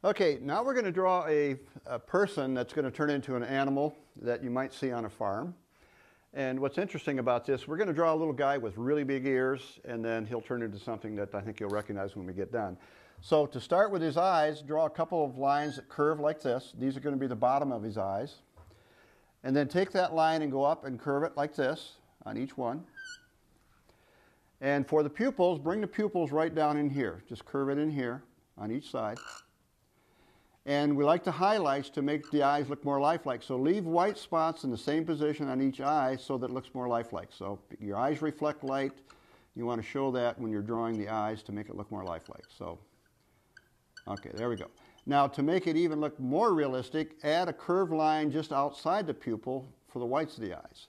Okay, now we're going to draw a person that's going to turn into an animal that you might see on a farm. And what's interesting about this, we're going to draw a little guy with really big ears, and then he'll turn into something that I think you'll recognize when we get done. So to start with his eyes, draw a couple of lines that curve like this. These are going to be the bottom of his eyes. And then take that line and go up and curve it like this on each one. And for the pupils, bring the pupils right down in here. Just curve it in here on each side. And we like the highlights to make the eyes look more lifelike. So leave white spots in the same position on each eye so that it looks more lifelike. So your eyes reflect light. You want to show that when you're drawing the eyes to make it look more lifelike. So, okay, there we go. Now to make it even look more realistic, add a curved line just outside the pupil for the whites of the eyes.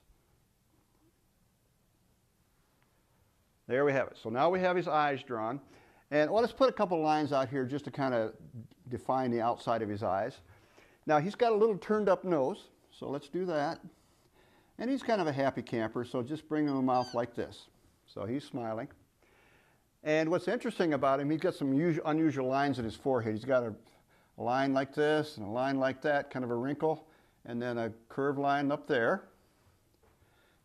There we have it. So now we have his eyes drawn. And well, let's put a couple lines out here just to kind of define the outside of his eyes. Now he's got a little turned up nose, so let's do that. And he's kind of a happy camper, so just bring him a mouth like this. So he's smiling. And what's interesting about him, he's got some unusual lines in his forehead. He's got a line like this and a line like that, kind of a wrinkle, and then a curved line up there.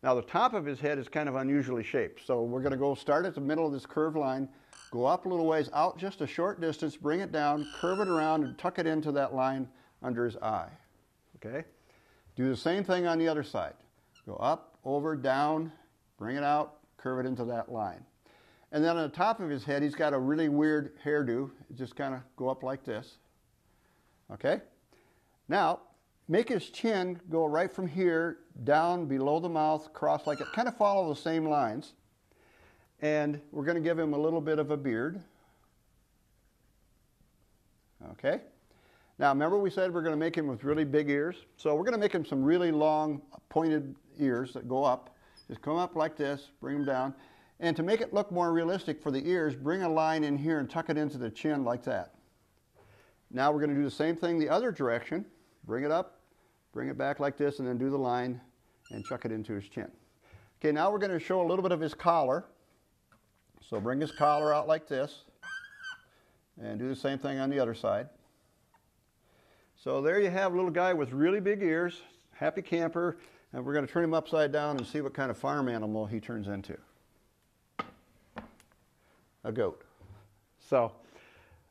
Now the top of his head is kind of unusually shaped, so we're going to go start at the middle of this curved line, go up a little ways, out just a short distance, bring it down, curve it around, and tuck it into that line under his eye. Okay? Do the same thing on the other side. Go up, over, down, bring it out, curve it into that line. And then on the top of his head, he's got a really weird hairdo. Just kind of go up like this. Okay? Now, make his chin go right from here down below the mouth, cross like it. Kind of follow the same lines. And we're going to give him a little bit of a beard. Okay? Now, remember we said we're going to make him with really big ears? So we're going to make him some really long, pointed ears that go up. Just come up like this, bring them down. And to make it look more realistic for the ears, bring a line in here and tuck it into the chin like that. Now we're going to do the same thing the other direction. Bring it up, bring it back like this, and then do the line and chuck it into his chin. Okay, now we're going to show a little bit of his collar. So bring his collar out like this and do the same thing on the other side. So there you have a little guy with really big ears, happy camper, and we're going to turn him upside down and see what kind of farm animal he turns into. A goat. So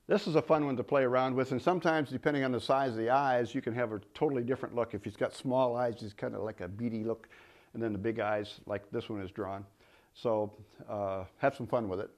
this is a fun one to play around with, and sometimes depending on the size of the eyes, you can have a totally different look. If he's got small eyes, he's kind of like a beady look, and then the big eyes like this one is drawn. So have some fun with it.